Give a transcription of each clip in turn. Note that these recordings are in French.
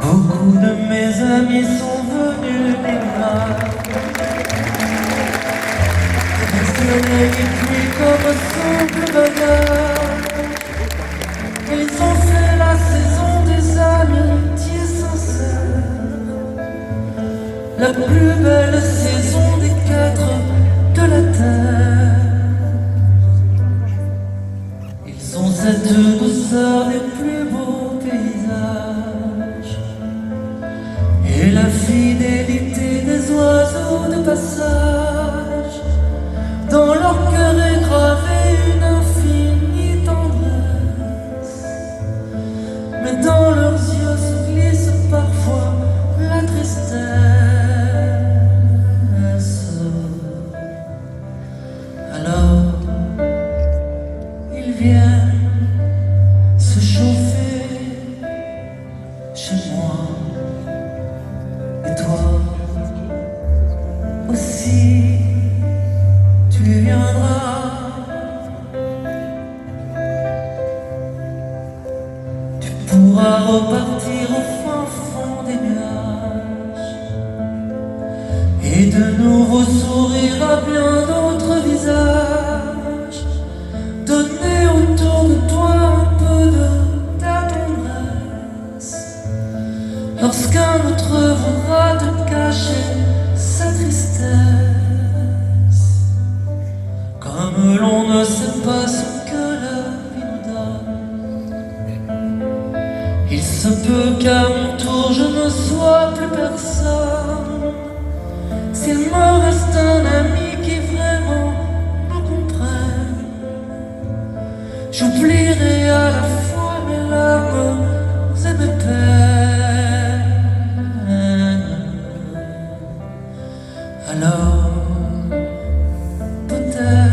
Beaucoup de mes amis sont venus m'aimer. Personnel et puis comme simple bagarre. Ils ont fait la saison des amitiés sincères, la plus belle saison des quatre de la terre. Ils ont cette douceur des plus beaux paysages et la fidélité des oiseaux de passage. Dans leur cœur est gravée une infinie tendresse, mais dans leurs yeux se glisse parfois la tristesse. Alors, ils viennent se chauffer chez moi. Et toi aussi, tu viendras. Tu pourras repartir au fin fond des nuages et de nouveau sourire à bien d'autres visages. Donner autour de toi un peu de ta tendresse lorsqu'un autre voudra te cacher sa tristesse. Comme l'on ne sait pas ce que la vie nous donne, il se peut qu'à mon tour je ne sois plus personne. S'il me reste un ami qui vraiment me comprenne, j'oublierai à la fois mes larmes et mes peines. Alors, peut-être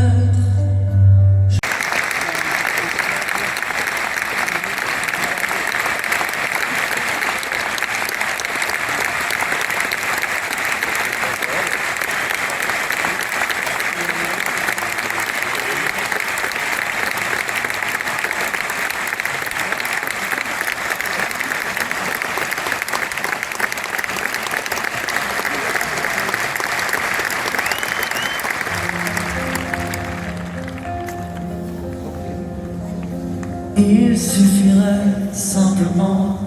il suffirait simplement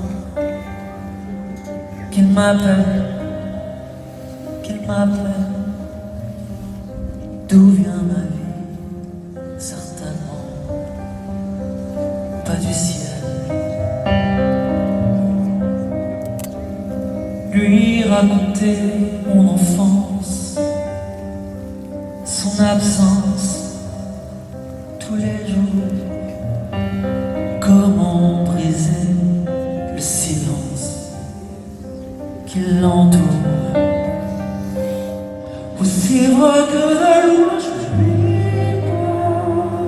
qu'il m'appelle, d'où vient ma vie, certainement pas du ciel. Lui raconter mon enfance, son absence tous les jours. Comment briser le silence qui l'entoure? Aussi vrai que de loin je lui parle,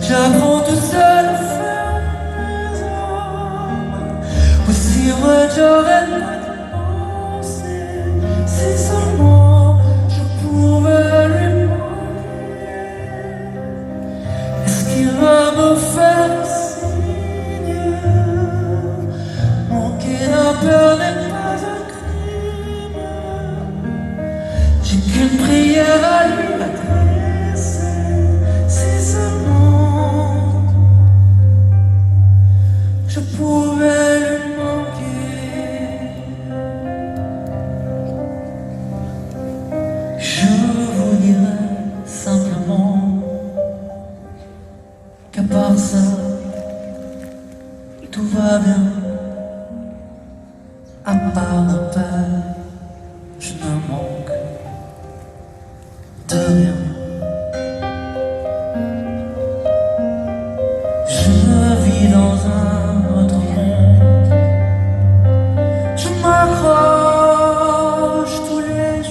j'apprends tout seul à faire mes armes. Aussi vrai que j'arrête pas de penser, si seulement je pouvais lui manquer. Est-ce qu'il va me faire peur n'est pas un crime? J'ai qu'une prière à lui adresser, si seulement je pouvais lui manquer. Je vous dirais simplement qu'à part ça, tout va bien. À part mon père, je ne manque de rien. Je vis dans un autre monde. Je m'accroche tous les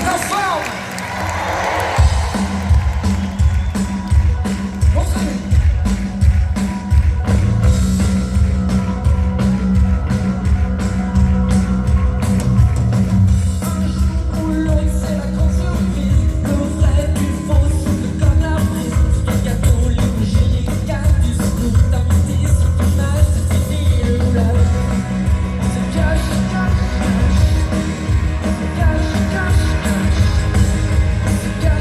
êtes en forme? Montrez-nous. Un jour ou l'autre, c'est la grande surprise. Le vrai du faux souffle comme la brise. Sur ton gâteau, les bougies, les cactus. Pour ta montée sur ton âge, c'est fini le roulage. On se cache, cache, cache. On se cache, cache, cache. On se cache.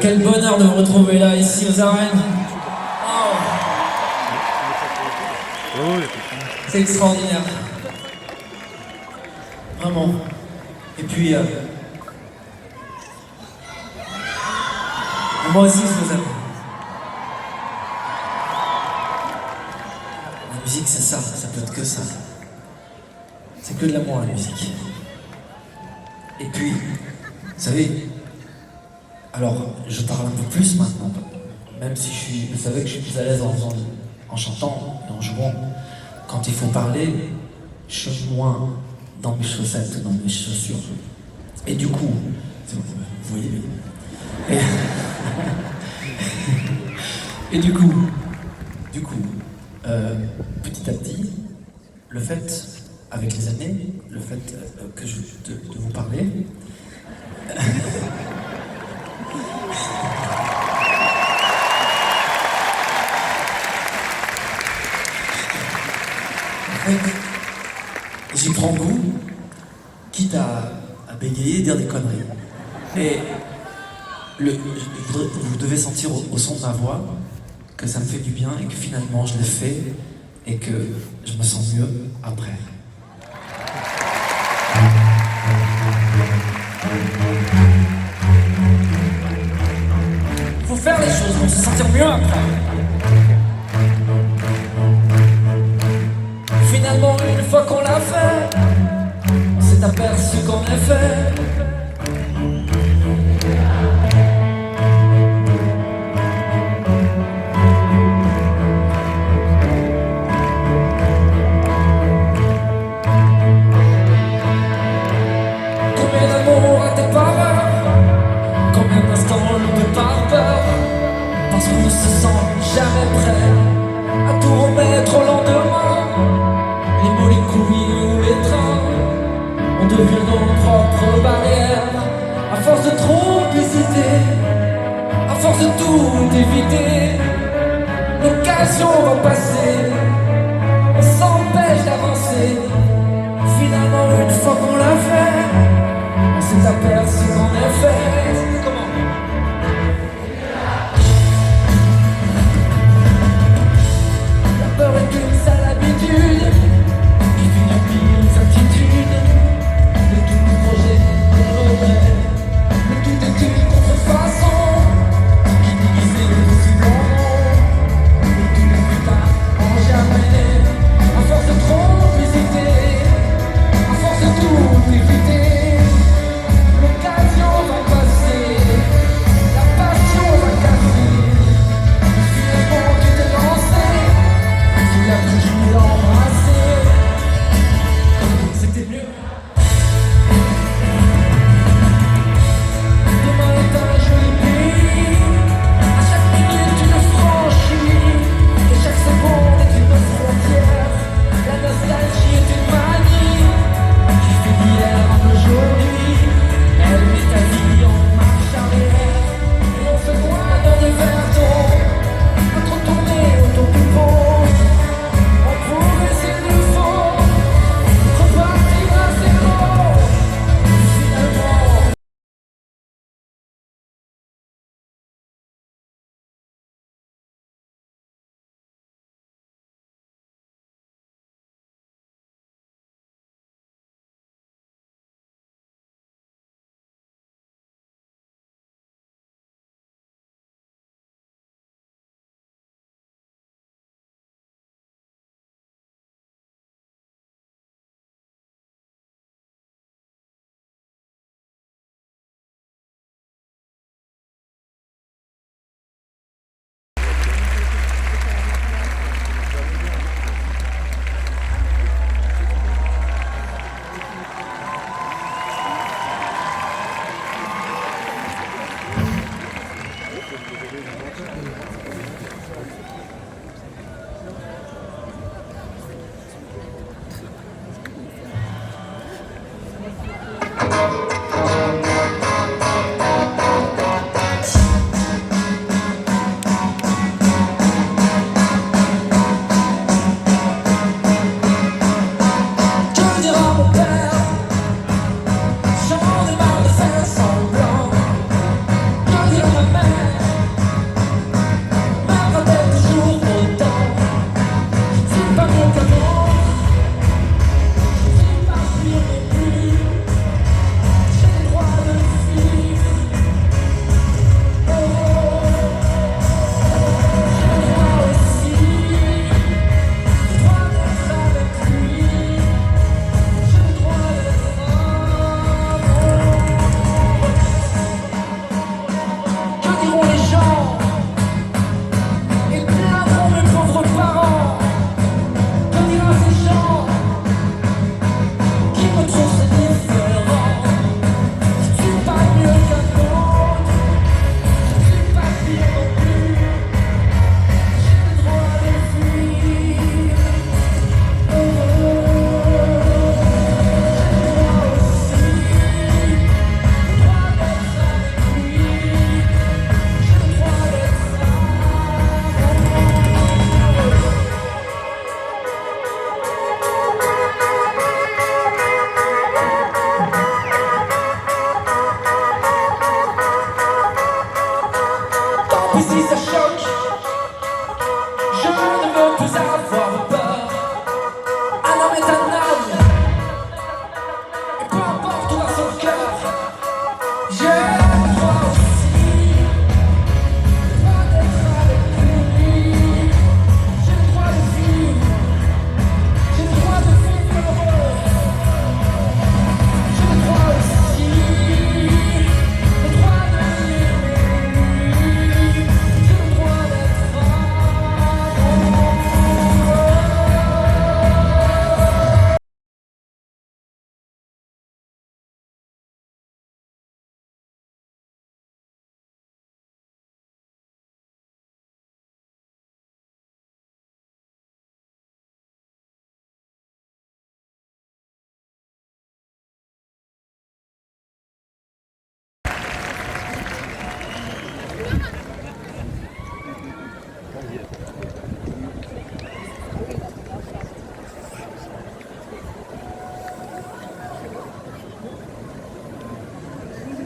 Quel bonheur de vous retrouver là, ici aux arènes. Oh. C'est extraordinaire. Vraiment. Et puis, moi aussi, je vous aime. La musique, c'est ça, ça peut être que ça. C'est que de l'amour, la musique. Et puis, vous savez, alors, je parle un peu plus maintenant, même si vous savez que je suis plus à l'aise en chantant et en jouant. Quand il faut parler, je suis moins dans mes chaussettes, dans mes chaussures. Et du coup, vous voyez bien. Et du coup, petit à petit, le fait, avec les années, le fait de vous parler, j'y prends goût, quitte à bégayer et dire des conneries. Et vous devez sentir au son de ma voix que ça me fait du bien et que finalement je l'ai fait et que je me sens mieux après. Faut faire les choses pour se sentir mieux après. Finalement, une fois qu'on l'a fait, on s'est aperçu qu'en effet, combien d'amour à tes parents, combien d'instants loupés par peur, parce qu'on ne se sent jamais prêt à tout remettre au lendemain. Les molécules ou les trains, on devient nos propres barrières. À force de trop hésiter, à force de tout éviter, l'occasion va passer, on s'empêche d'avancer. Finalement, une fois qu'on l'a fait, on s'est aperçu qu'en effet, comment? La peur est une sale habitude. À force de trop hésiter, à force de tout éviter,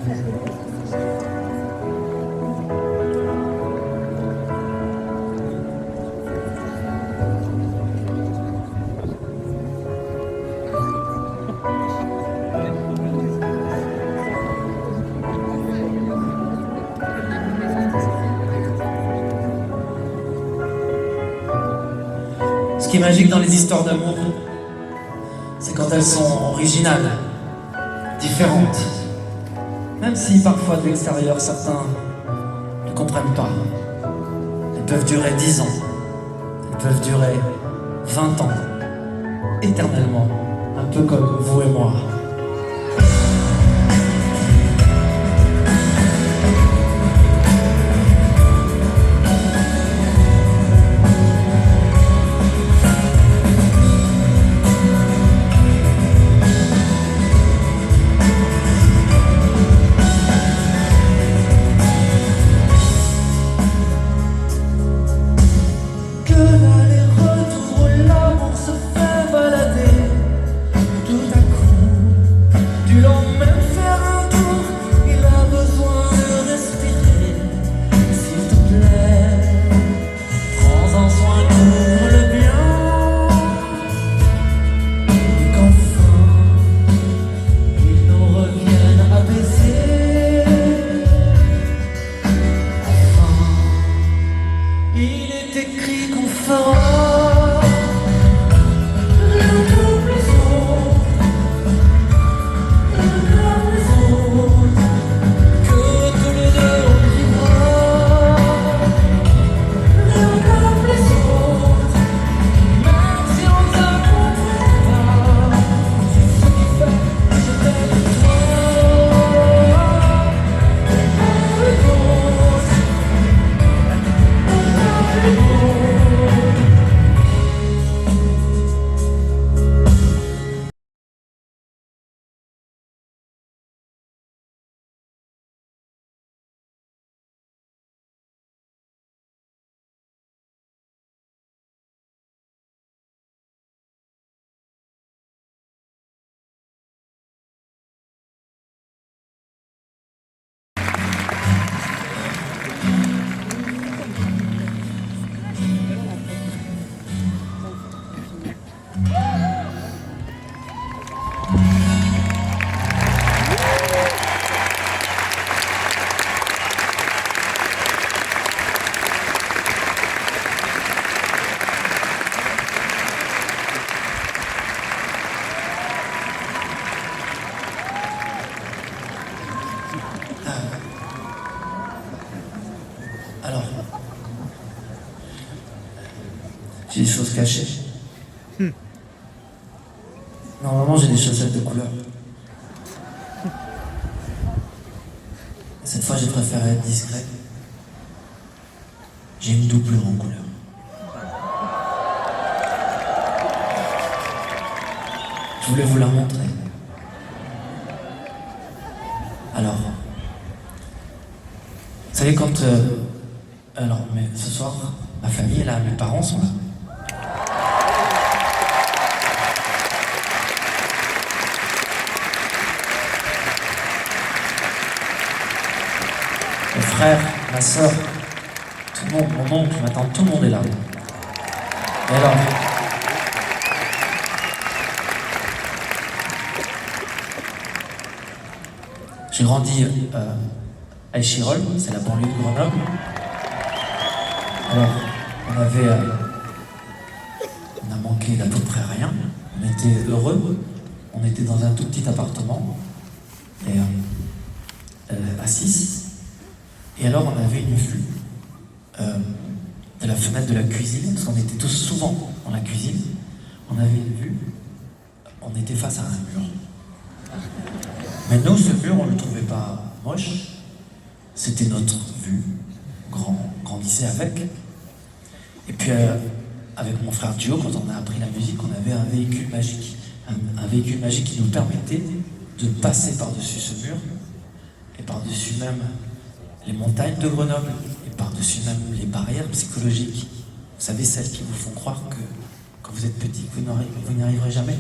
Ce qui est magique dans les histoires d'amour, c'est quand elles sont originales, différentes. Même si parfois de l'extérieur, certains ne comprennent pas. Elles peuvent durer 10 ans, elles peuvent durer 20 ans, éternellement, un peu comme vous et moi. Alors, j'ai des choses cachées. Normalement, j'ai des chaussettes de couleur. Cette fois, j'ai préféré être discret. J'ai une doublure en couleur. Je voulais vous la montrer. Alors, vous savez quand... alors, mais ce soir, ma famille est là, mes parents sont là. Mon frère, ma soeur, tout le monde, mon oncle, ma tante, tout le monde est là. Et alors, j'ai grandi à Échirolles, c'est la banlieue de Grenoble. Alors, on a manqué d'à peu près rien. On était heureux. On était dans un tout petit appartement, et, à 6. Et alors, on avait une vue de la fenêtre de la cuisine, parce qu'on était tous souvent dans la cuisine. On avait une vue, on était face à un mur. Mais nous, ce mur, on ne le trouvait pas moche. C'était notre vue. Grandissait avec. Et puis, avec mon frère Duo, quand on a appris la musique, on avait un véhicule magique. Un véhicule magique qui nous permettait de passer par-dessus ce mur, et par-dessus même les montagnes de Grenoble, et par-dessus même les barrières psychologiques. Vous savez, celles qui vous font croire que quand vous êtes petit, vous n'y arriverez jamais.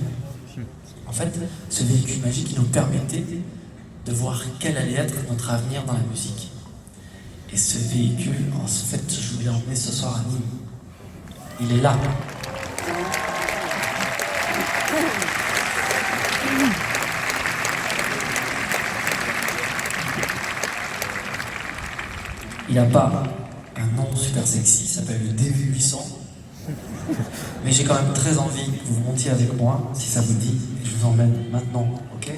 En fait, ce véhicule magique, il nous permettait de voir quel allait être notre avenir dans la musique. Et ce véhicule, en fait, je voulais l'emmener ce soir à Nîmes. Il est là. Il n'a pas un nom super sexy, il s'appelle le DV800. Mais j'ai quand même très envie que vous montiez avec moi, si ça vous dit, et je vous emmène maintenant, ok?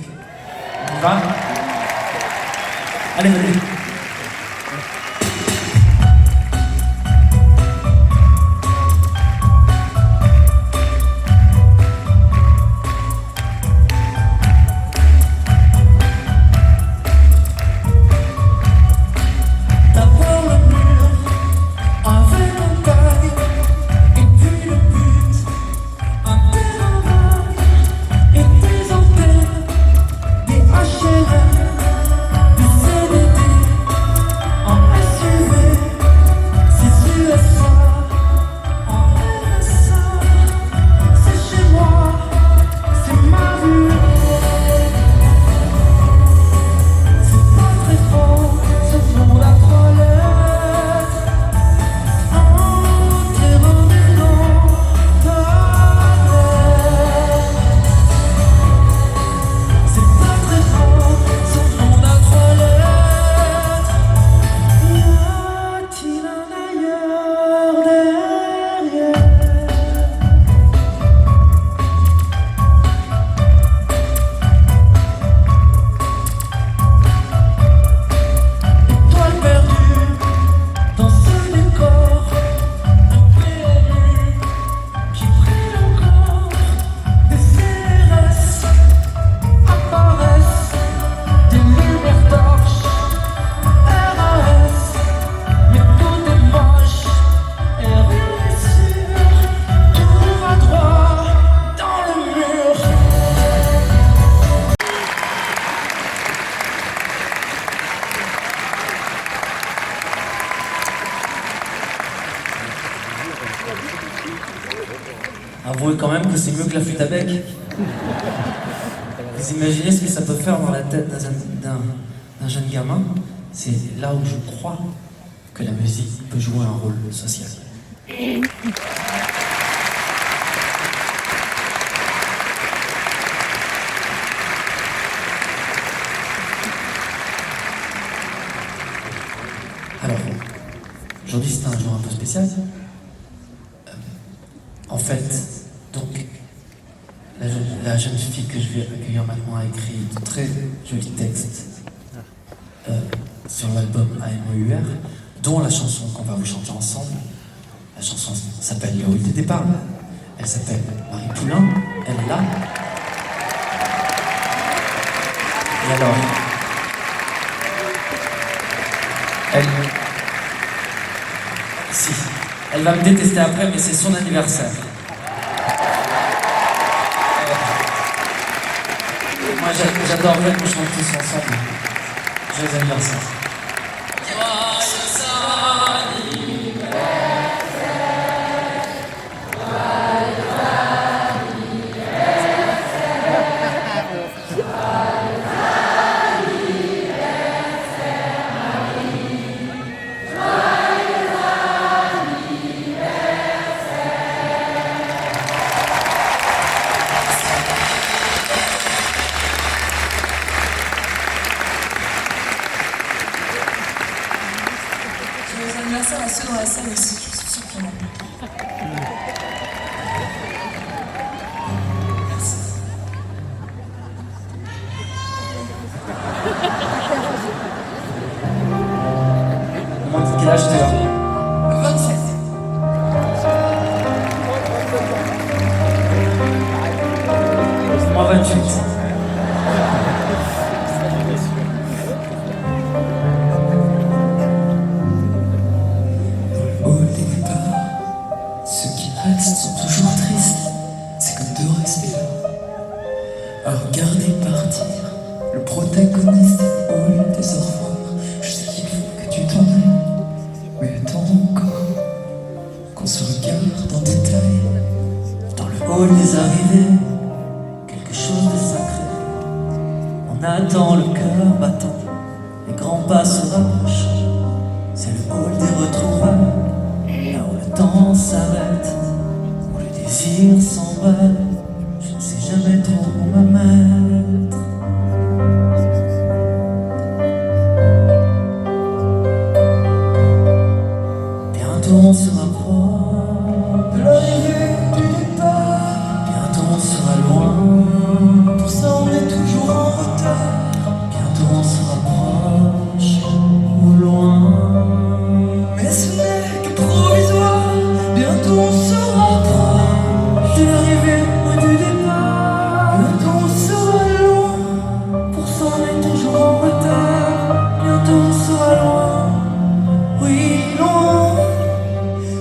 On y va? Allez, allez. Avouez quand même que c'est mieux que la flûte à bec. Vous imaginez ce que ça peut faire dans la tête d'un jeune gamin? C'est là où je crois que la musique peut jouer un rôle social. Alors, aujourd'hui c'est un jour un peu spécial. En fait, donc, la jeune fille que je vais accueillir maintenant a écrit de très jolis textes sur l'album AMOUR, dont la chanson qu'on va vous chanter ensemble. La chanson s'appelle Le Hall des départs. Elle s'appelle Marie Poulain, elle est là. Et alors, elle va me détester après, mais c'est son anniversaire. Moi, j'adorerais qu'on chante tous ensemble. Joyeux anniversaire. Anniversaire à ceux dans la salle aussi, je suis surprenant. Merci. Quel âge tu as? 27. Moi 28. Sont toujours tristes, c'est comme de rester là, à regarder partir le protagoniste au lieu des au revoir. Je sais qu'il faut que tu t'en ailles, mais attends encore qu'on se regarde en détail. Dans le hall des arrivées, quelque chose de sacré. On attend le cœur cœur battant, les grands pas se rapprochent. C'est le hall des retrouvailles, là où le temps s'arrête, où le désir s'emballe. Je ne sais jamais trop où me mettre. Bientôt on se rapproche de l'arrivée du départ. Bientôt on sera loin, pour ça on est toujours en retard. Bientôt on se rapproche, ou loin, mais ce n'est que provisoire. Bientôt on se rapproche de l'arrivée ou du départ. Bientôt on sera loin, pour ça on est toujours en retard. Bientôt on sera loin, oui loin,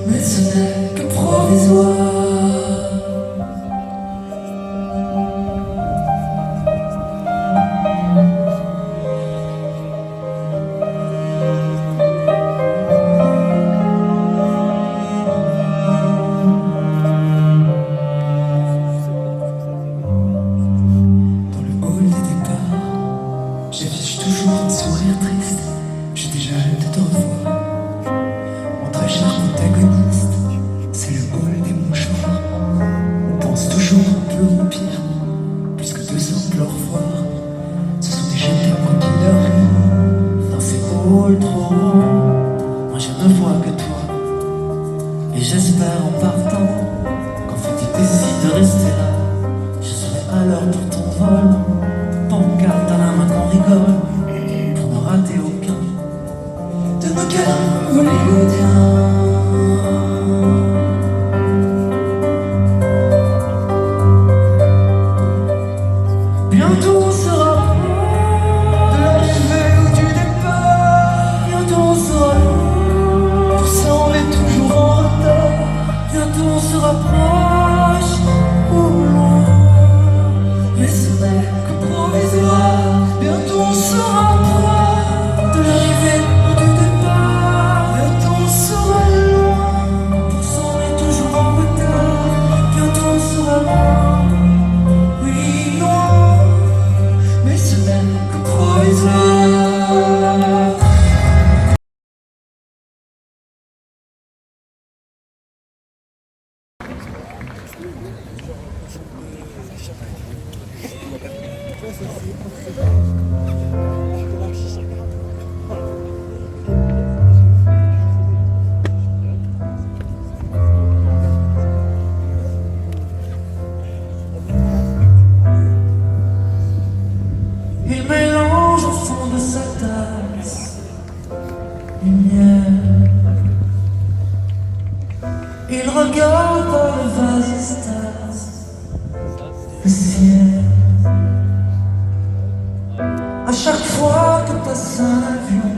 mais ce n'est que provisoire. J'affiche toujours un sourire triste, j'ai déjà hâte de te revoir. Mon très cher protagoniste, c'est le hall des mouchoirs. On pense toujours un peu au pire, plus que de simples au revoir. Ce sont des jetés quoi qu'il arrive, Dans ces halls trop hauts, moi je ne vois que toi. Et j'espère en partant qu'en fait tu décides de rester là. Je serai à l'heure pour ton vol, pancarte à la main qu'on rigole, pour ne rater aucun de nos câlins hollywoodiens. Bientôt on sera de l'arrivée ou du départ. Bientôt on sera loin, pour ça on est toujours en retard. Bientôt on se rapproche, ou loin, mais ce n'est que provisoire. Bientôt on se rapproche de l'arrivée ou du départ. Bientôt on sera loin, pour ça on est toujours en retard. Bientôt on sera loin, oui loin, mais ce n'est que provisoire. Il mélange au fond de sa tasse lumière. Il regarde dans le vase extase le ciel. À chaque fois que passe un avion,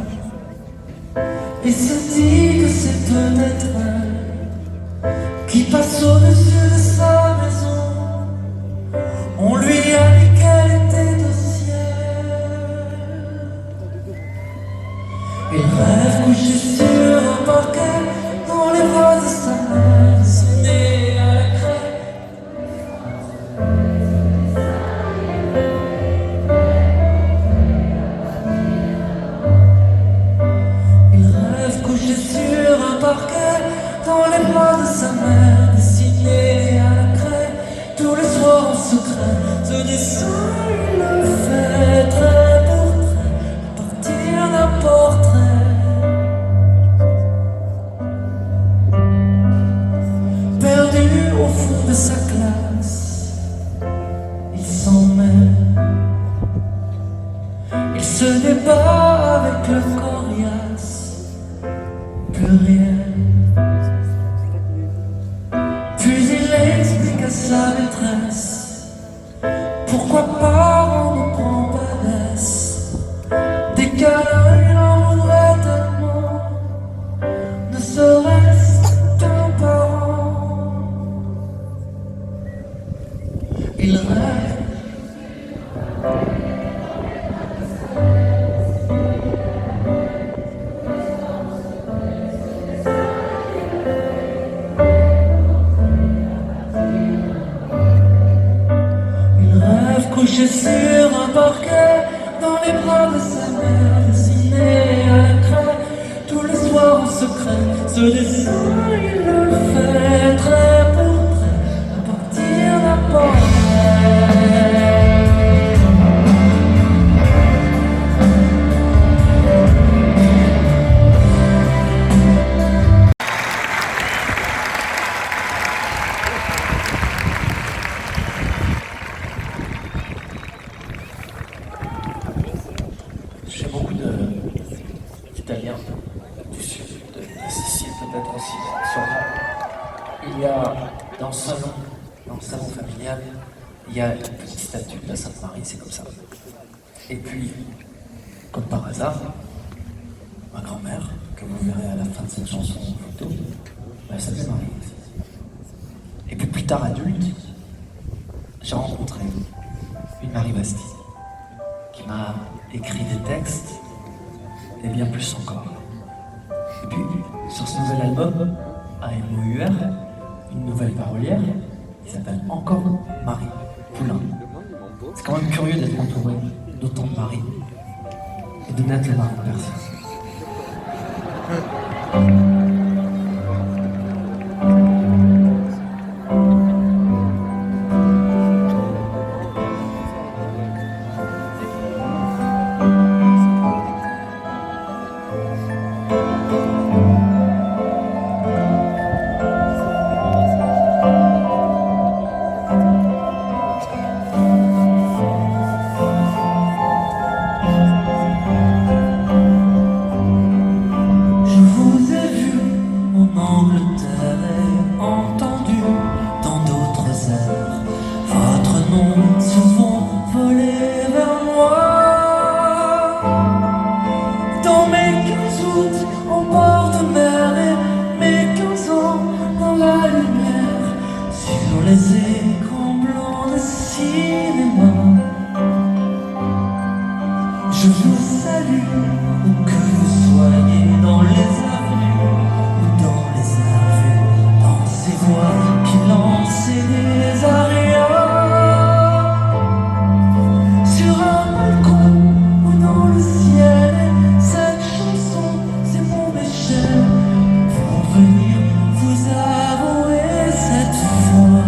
il se dit que c'est peut-être elle qui passe au-dessus de sa maison. On lui a dit qu'elle était au ciel. Il rêve couché sur un parquet dans les bras de sa mère, dessinée à la craie. Il rêve couché sur un parquet dans les bras de sa mère, dessinée à la craie. Tous les soirs en secret, ce dessin il le fait trait pour trait, à partir d'un portrait. Perdu au fond de sa classe, il s'en met. Il se débat avec le coriace, plus rien. Puis il explique à sa maîtresse pourquoi pas on ne prend pas d'aise. Des câlins il en voudrait tellement, ne serait-ce qu'un parent. Il rêve de sa mère dessinée à la craie. Tous les soirs en secret, ce dessin il le fait trait pour trait, à partir d'un portrait. J'ai beaucoup d'Italiens du sud, de la Sicile peut-être aussi, sûrement. Il y a dans le salon familial, il y a une petite statue de la Sainte Marie, c'est comme ça. Et puis, comme par hasard, ma grand-mère, que vous verrez à la fin de cette chanson en photo, elle s'appelait Marie aussi. Et puis plus tard adulte, j'ai rencontré une Marie Bastide qui m'a écrit des textes et bien plus encore. Et puis, sur ce nouvel album, AMOUR, une nouvelle parolière, qui s'appelle encore Marie Poulain. C'est quand même curieux d'être entouré d'autant de Marie et de n'être le mari de personne. Les écrans blancs de cinéma, je vous salue où que vous soyez, dans les avenues ou dans les avenues, dans ces voix qui lancent des arias, sur un balcon ou dans le ciel. Cette chanson, c'est mon échelle pour venir vous avouer cette fois.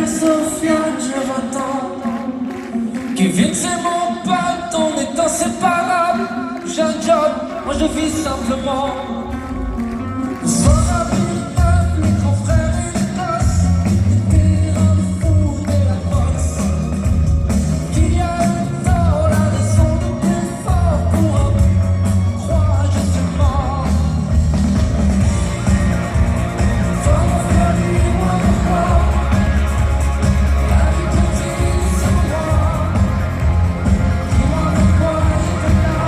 Sofiane, je m'attends. Kevin, c'est mon pote, on est inséparables. J'ai un job, moi je vis simplement. Son ami, les grands frères et les gosses, des terrains de foot et la boxe. Qu'il y a une tort, la raison de plus fort pour un croire justement. Toi, mon frère, dis-moi pourquoi. La vie continue sans moi. Dis-moi pourquoi j'étais là.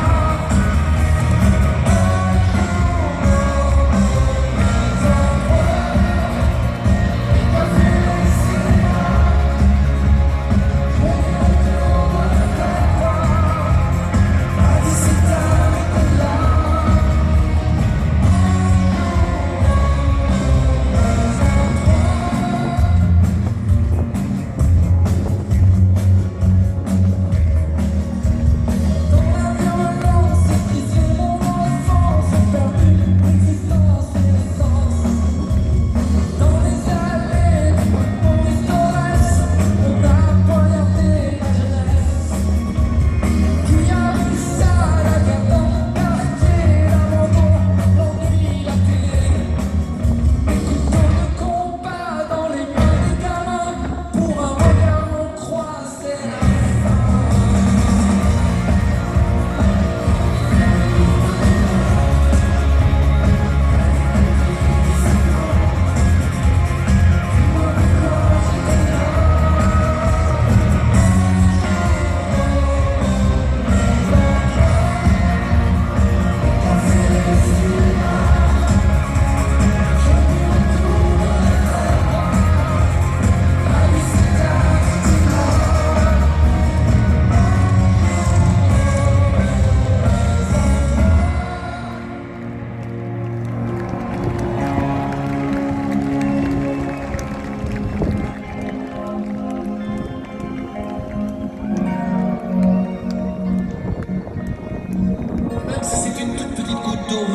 Même si c'est une toute petite goutte d'eau,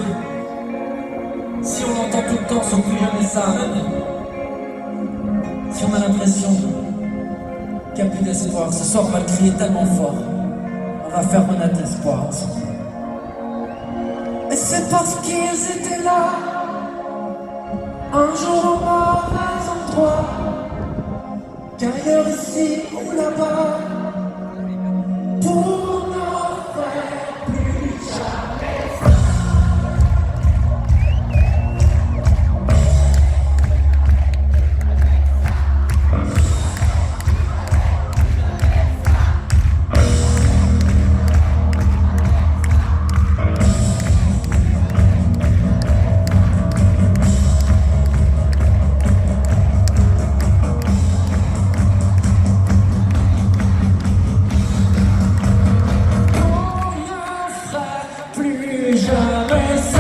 si on l'entend tout le temps sans plus jamais ça, même si on a l'impression qu'il n'y a plus d'espoir, ce soir on va le crier tellement fort, on va faire renaître l'espoir ensemble. Et c'est parce qu'ils étaient là, un jour en mauvais endroit, qu'ailleurs ici ou là-bas, pour ne faire plus jamais. Plus jamais ça.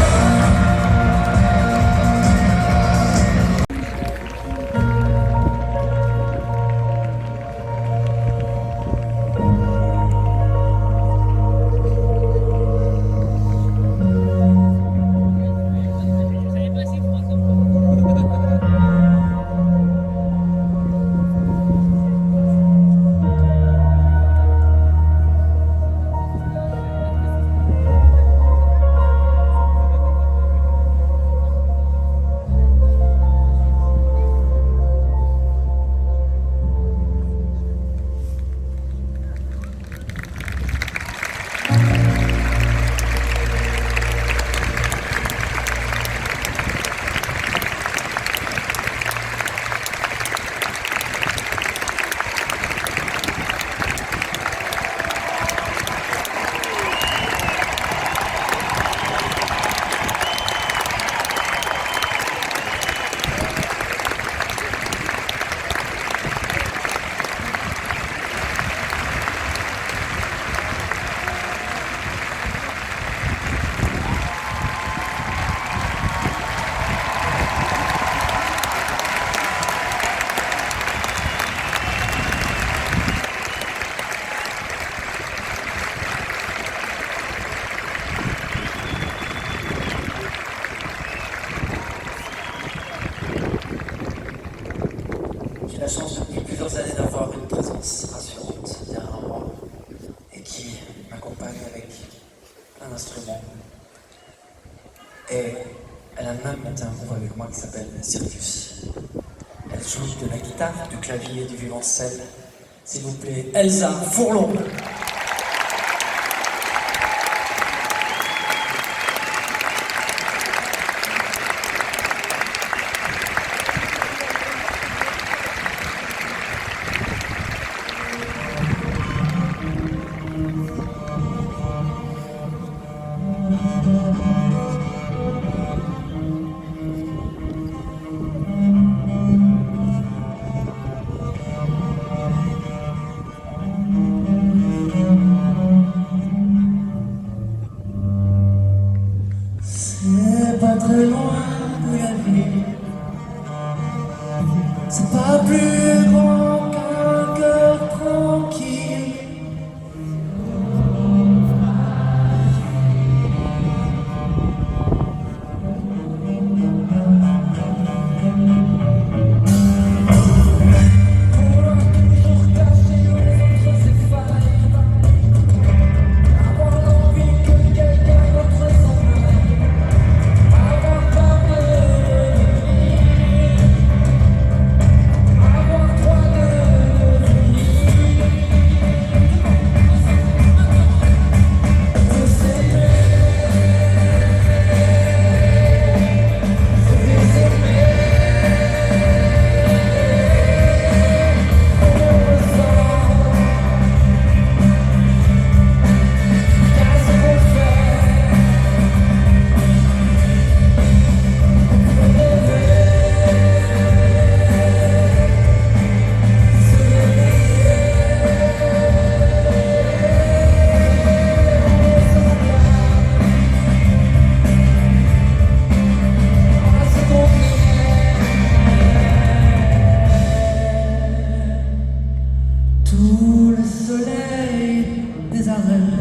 J'ai la chance depuis plus plusieurs années d'avoir une présence rassurante derrière moi et qui m'accompagne avec plein d'instruments. Et elle a même monté un groupe avec moi qui s'appelle Circus. Elle joue de la guitare, du clavier, du violoncelle. S'il vous plaît, Elsa Fourlon. C'est pas très loin de la ville. C'est pas plus grand qu'un cœur tranquille. Vouloir toujours cacher aux autres ses failles, avoir l'envie que quelqu'un d'autre s'en aille, avoir peur de devenir, avoir droit de devenir. Tout le soleil des arènes,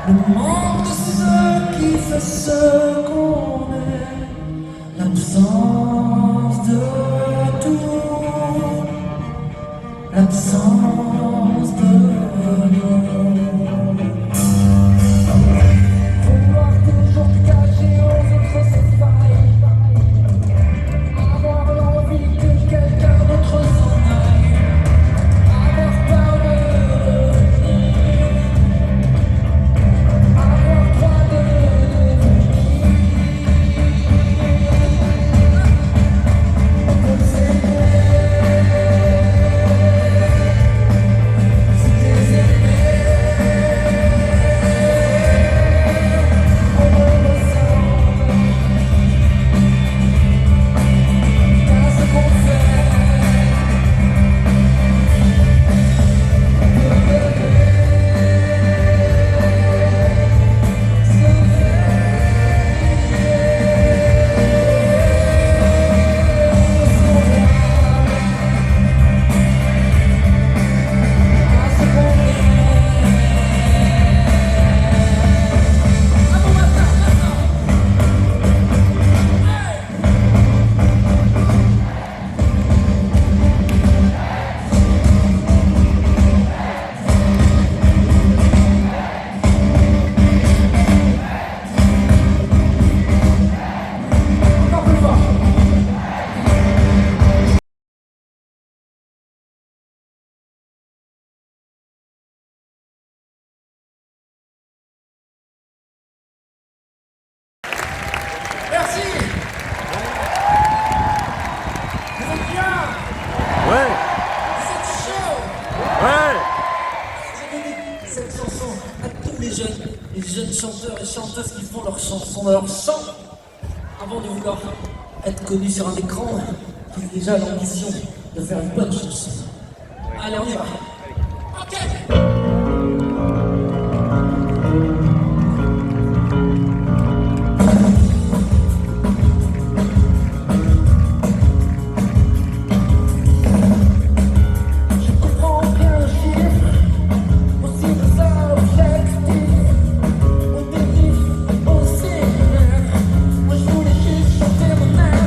le manque de ce qui fait ce qu'on est, l'absence de tout, l'absence de nous. Vouloir toujours cacher aux autres ses failles, avoir l'envie que quelqu'un d'autre s'en aille, avoir peur de devenir, avoir droit de devenir. On peut s'aimer, se désaimer. On me ressent, car ce qu'on fait. Merci. Vous êtes bien? Ouais, Vous êtes chaud? ouais. J'ai dédié cette chanson à tous les jeunes chanteurs et chanteuses qui font leur chanson, leur chant, avant de vouloir être connus sur un écran, qui ont déjà l'ambition de faire une bonne chanson. Allez, on y va. Ok. Je comprends bien le chiffre, aussi les objectifs, au défi, aussi moi je voulais juste chanter mon air.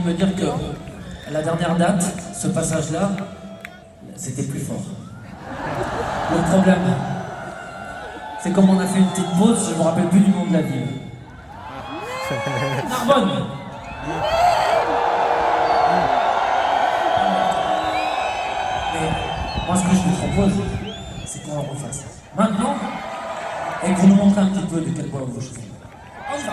envie de me dire que à la dernière date, ce passage-là, c'était plus fort. Le problème, c'est comme on a fait une petite pause, je me rappelle plus du nom de la ville. Narbonne. Mais moi, ce que je vous propose, c'est qu'on le refasse maintenant et que vous nous montrez un petit peu de quel bois vous jouez. On y va.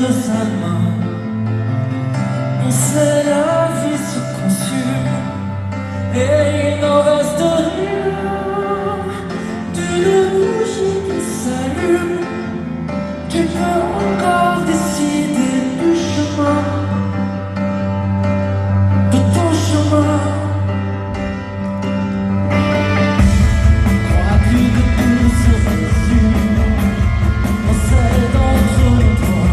de sa main. On sait la vie se consume et il n'en reste rien d'une bougie qui s'allume. Tu peux encore décider du chemin, de ton chemin. Crois-tu que tout se résume dans celle d'entre toi?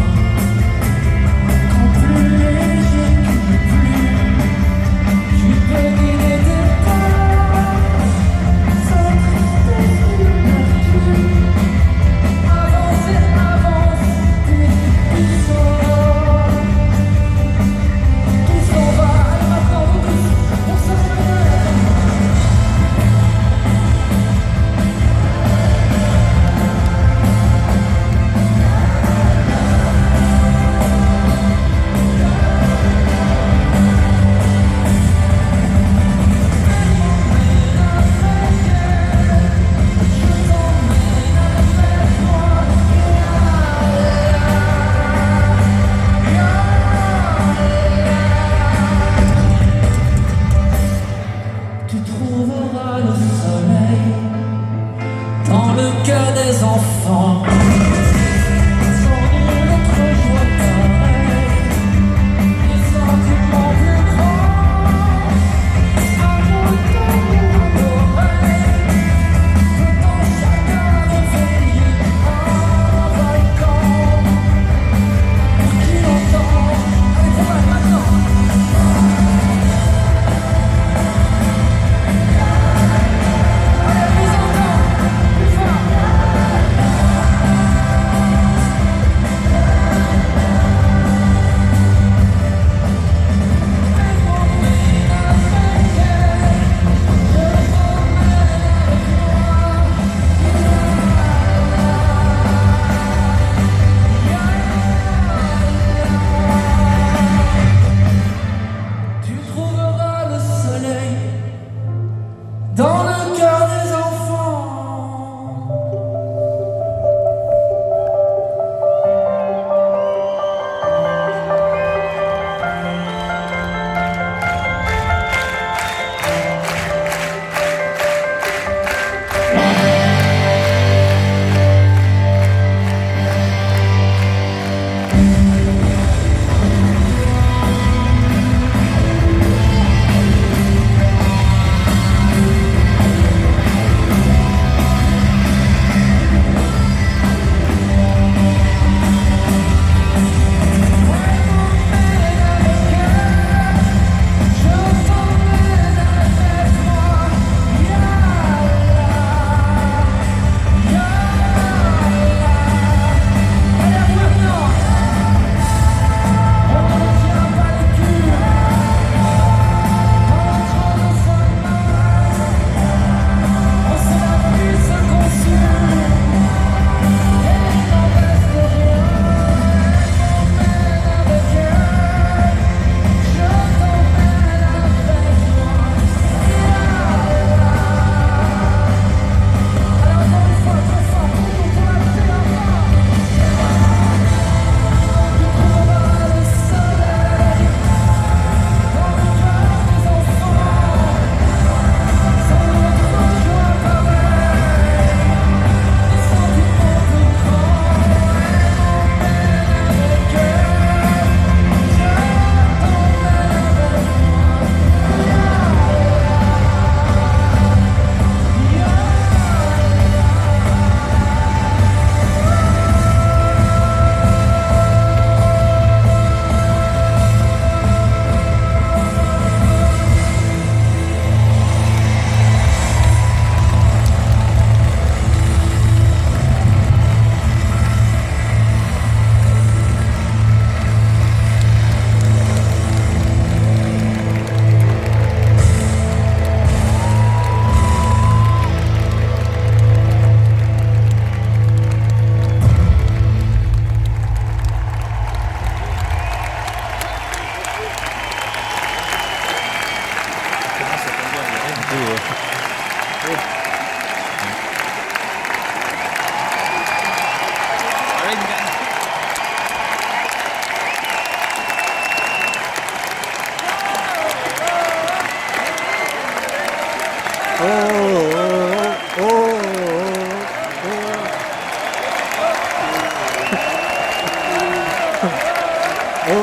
Oh.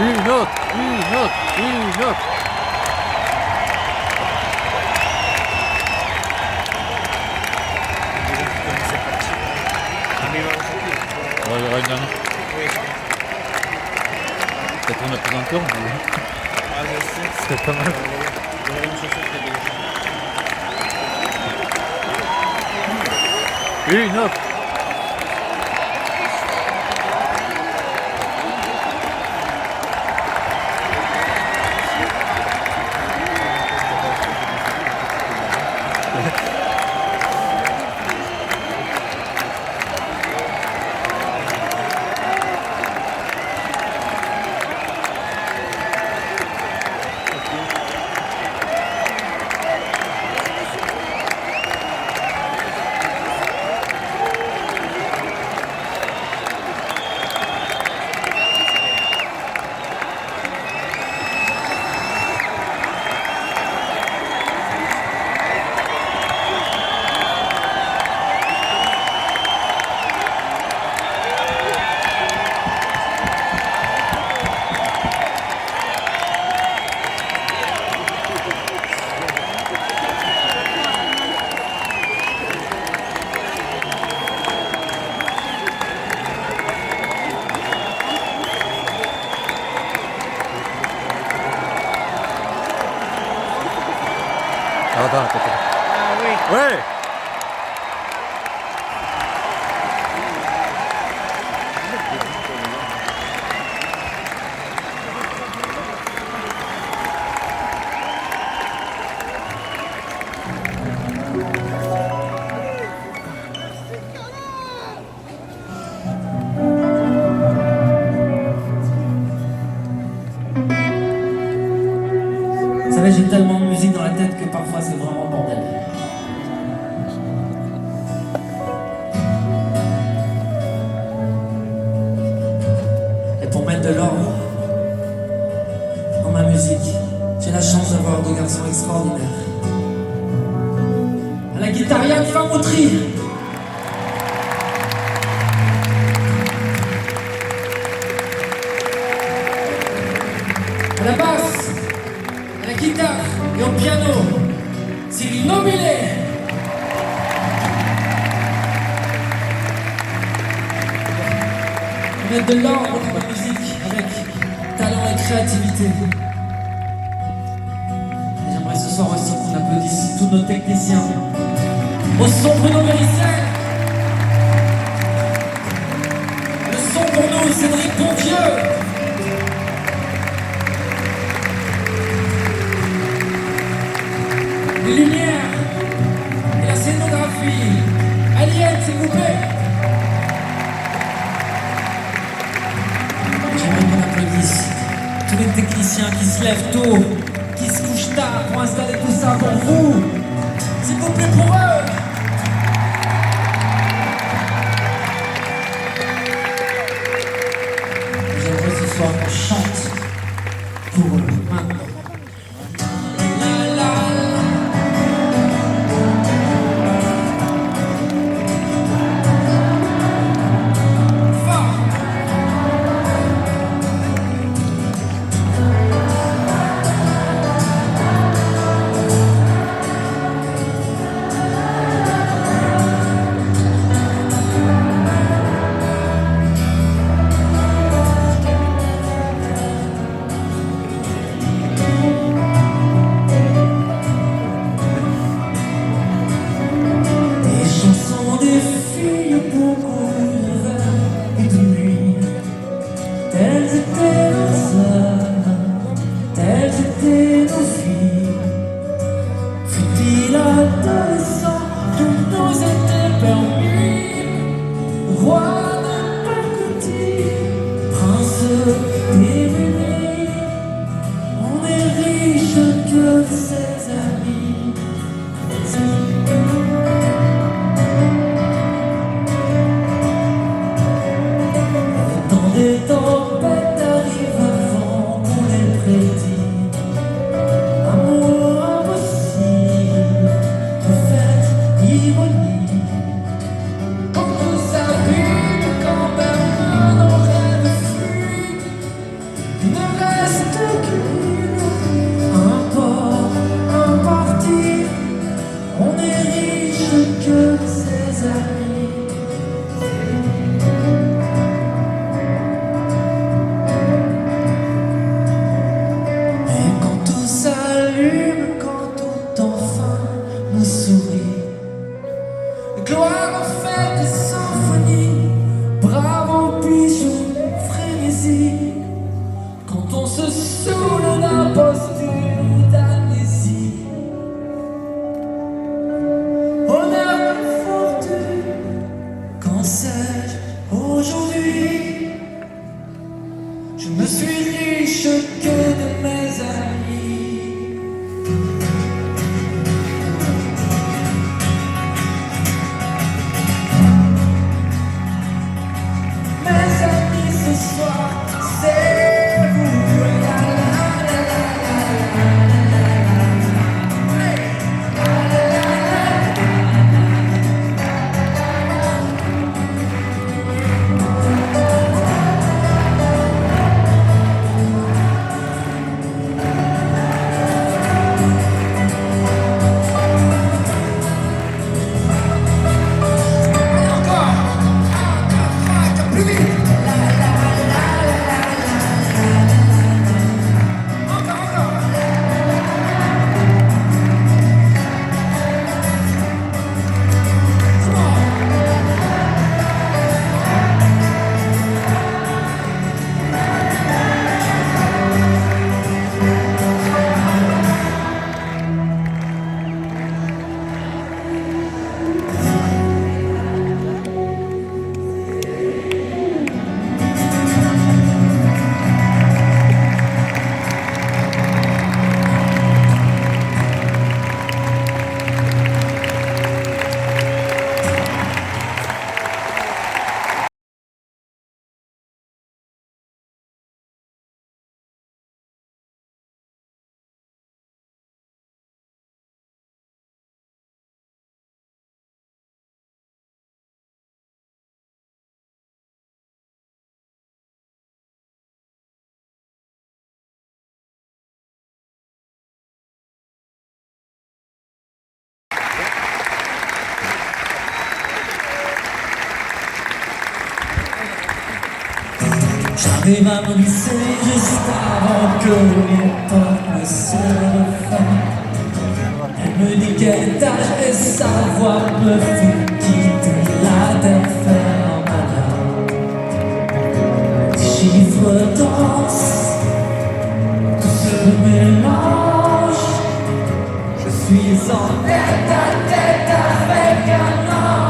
Une autre. Ouais, il y aura une dernière. Peut-être on a plus d'un tour, mais c'est pas mal. Une autre. Attends. Ah oui. Ouais. Vous savez, j'ai tellement de musique dans la tête que parfois c'est vraiment le bordel. Et pour mettre de l'ordre dans ma musique, j'ai la chance d'avoir deux garçons extraordinaires. À la guitare, Yann Famoutri. À la basse, à la guitare et au piano, Cyril Nobilé. Mettre de l'ordre dans la musique avec talent et créativité. Et j'aimerais ce soir aussi qu'on applaudisse tous nos techniciens. Au son Bruno Méricel. Le son pour nous, Cédric Bondieu. Les lumières et la scénographie. Aliette, s'il vous plaît. se lève tôt, qui se couche tard pour installer tout ça pour vous. S'il vous plaît pour eux. J'aimerais ce soir qu'on chante pour eux maintenant. J'arrive à me glisser juste avant que les portes ne se referment. Elle me dit quel est âge et sa voix me fait quitter la terre ferme. Les chiffres dansent, tout se mélange. Je suis en tête à tête avec un ange.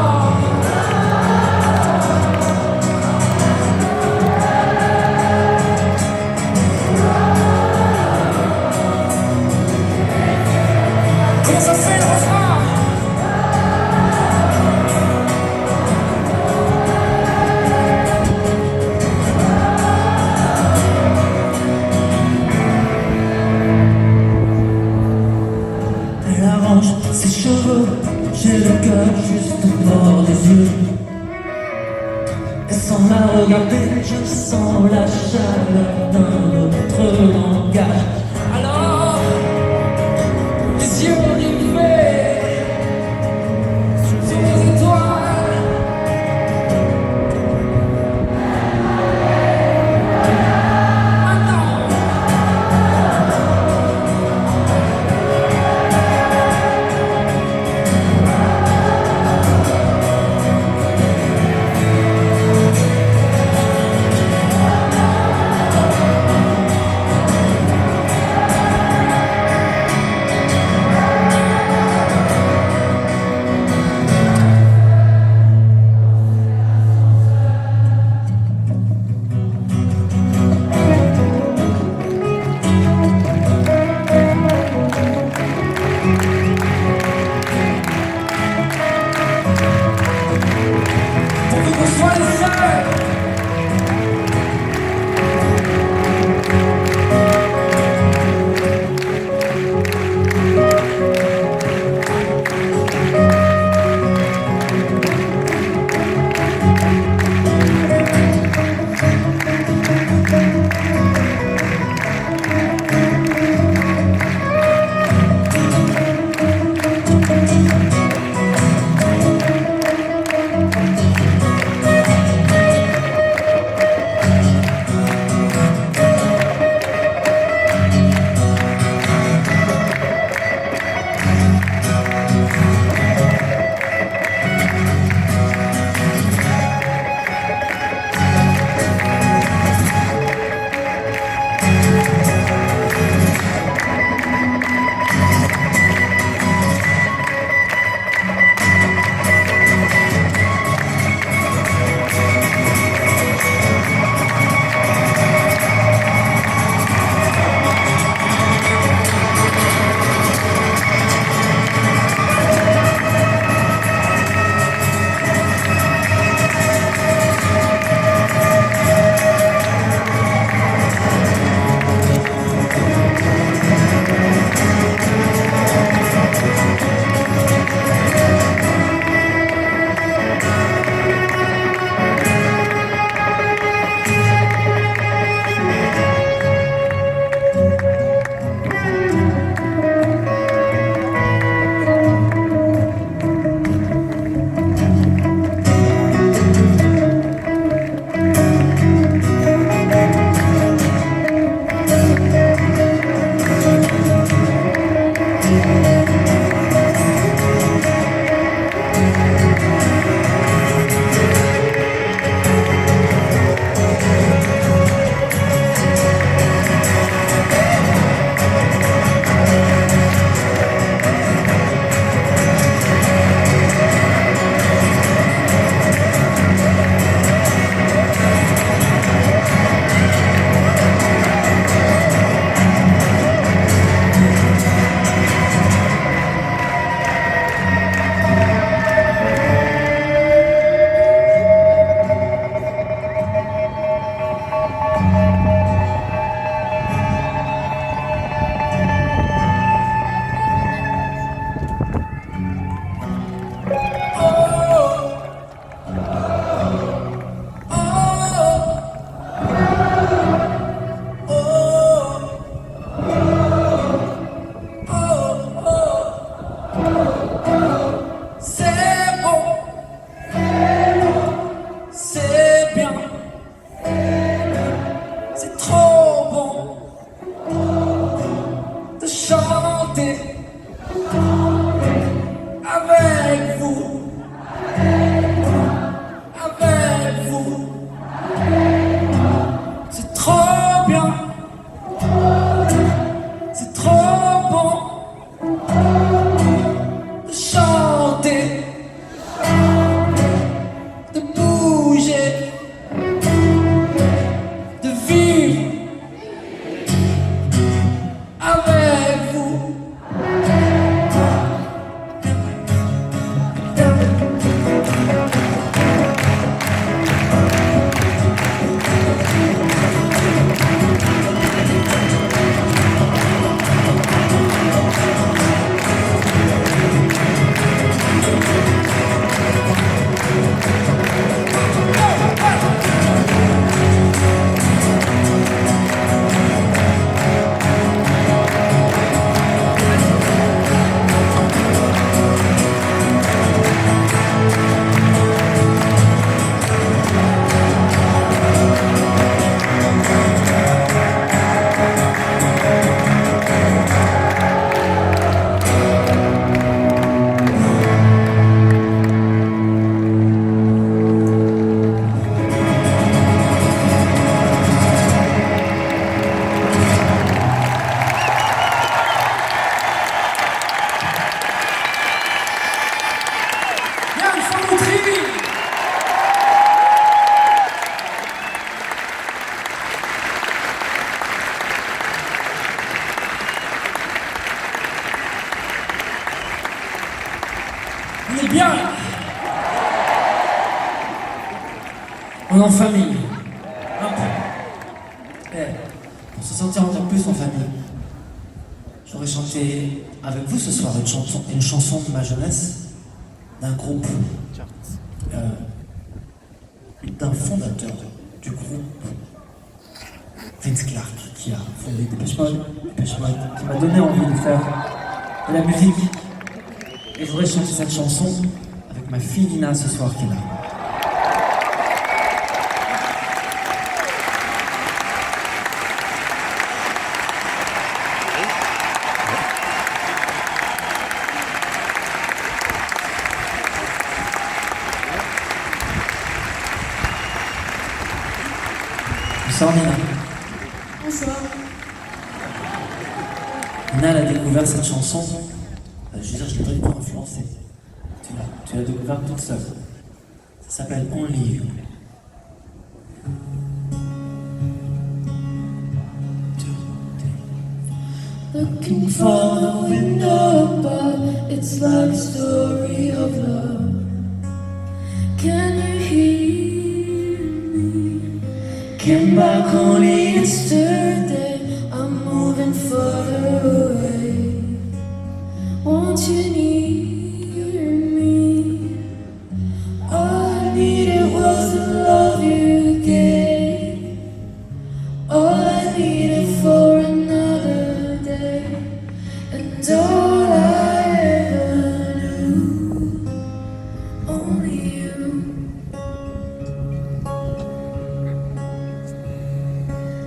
yeux. Et sans la regarder, je sens la chaleur d'un autre langage. Alors, les yeux rivés sur les étoiles. Maintenant, On est en famille. Un peu. Pour se sentir encore plus en famille, j'aurais chanté avec vous ce soir une chanson de ma jeunesse, d'un groupe, d'un fondateur du groupe, Vince Clark, qui a fondé Depeche Mode, qui m'a donné envie de faire de la musique. Et je voudrais chanter cette chanson avec ma fille Lina ce soir qui est là. Bonsoir Nina. Bonsoir. Nina, elle a découvert cette chanson. Je veux dire, je l'ai pas du tout influencée. Tu l'as découverte toute seule. Ça s'appelle Only You. Looking for the window above, it's like a story of love. Can you hear me? Came back only yesterday, I'm moving further away. Won't you near me? All I needed was the love you gave. All I needed for another day, and all I ever knew, only you.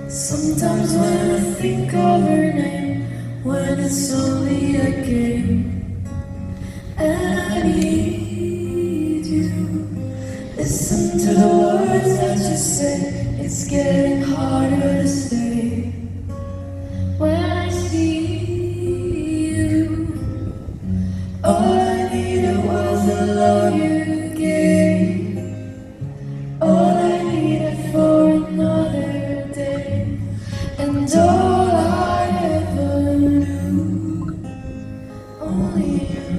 Sometimes when I think of her name, when it's only a game, and I need you. Listen to the words that you say, it's getting harder to stay. When I see you, all I needed was the love you gave. All I needed for another day, and all I ever knew, only you.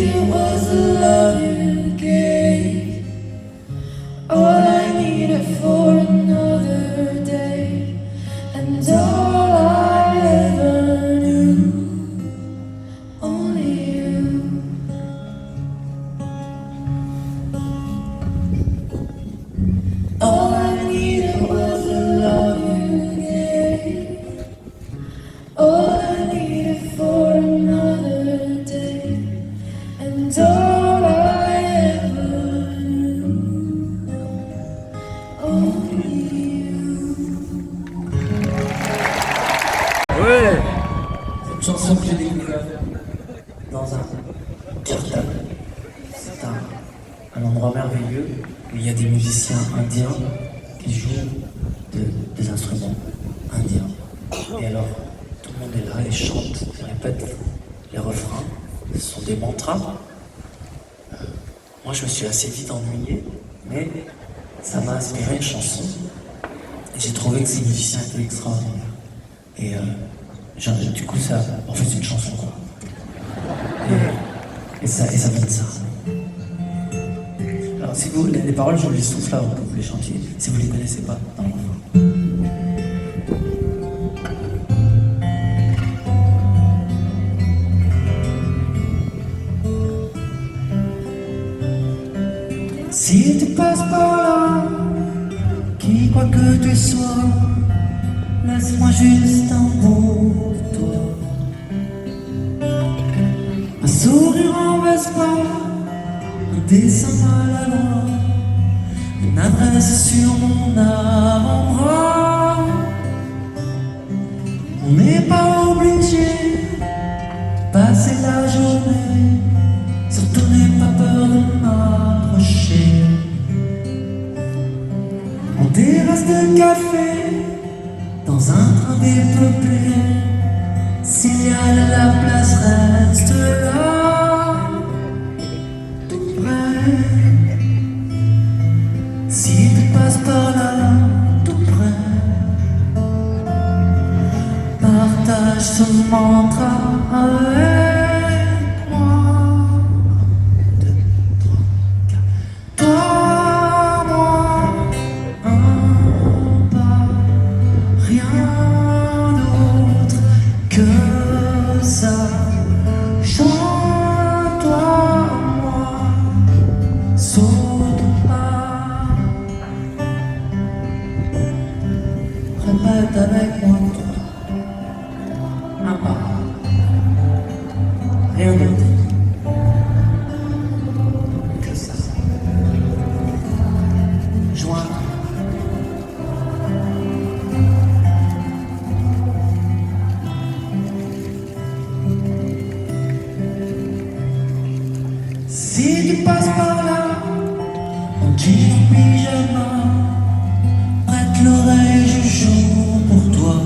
All I needed was the love you gave. All I needed for another day, and all I ever knew, only you. All I needed was the love you gave. All I needed for another day, and all I ever knew, only you. Ouais. Cette chanson que j'ai découverte dans un kirtan. C'est un endroit merveilleux où il y a des musiciens indiens qui jouent des instruments indiens. Et alors, tout le monde est là et chante, et répète les refrains. Ce sont des mantras. Moi, je me suis assez vite ennuyé, mais ça m'a inspiré une chanson. Et j'ai trouvé que ces musiciens étaient extraordinaires. Et du coup, ça, en fait, c'est une chanson, quoi. Et ça donne ça. Alors, si vous, les paroles, je vous les souffle là, que vous les chantiez. Si vous les connaissez pas, dans le refrain. Si tu passes par là, qui quoi que tu sois, laisse-moi juste un mot pour toi. Un sourire en Vespa, un dessin maladroit, une adresse sur mon avant-bras. On n'est pas obligé de passer la journée, surtout n'aie pas peur de m'approcher. En terrasse de café, dans Dans un train dépeuplé, s'il y a de la place, reste là, tout près. Si tu passes par là, tout près, partage ce mantra avec moi. 2, 3, 4. Toi, moi, un pas, rien d'autre que ça. Chante-toi, moi, saute pas. Répète avec moi, toi, un pas, rien d'autre que ça. Joins. Si tu passes par là, en jean en pyjama, prête l'oreille, je joue pour toi.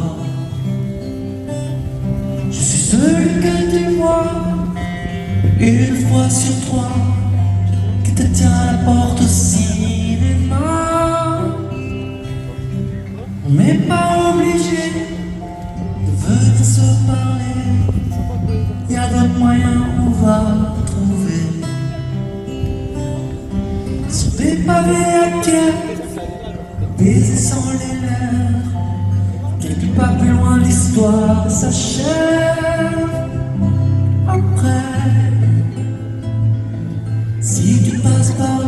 Je suis celui que tu vois, une fois sur trois, qui te tient à la porte au cinéma. On n'est pas obligé de venir se parler, y a d'autres moyens, on va trouver. Sur des pavés à pierre, baisers sans les lèvres, quelque part plus loin l'histoire s'achève. Après, si tu passes par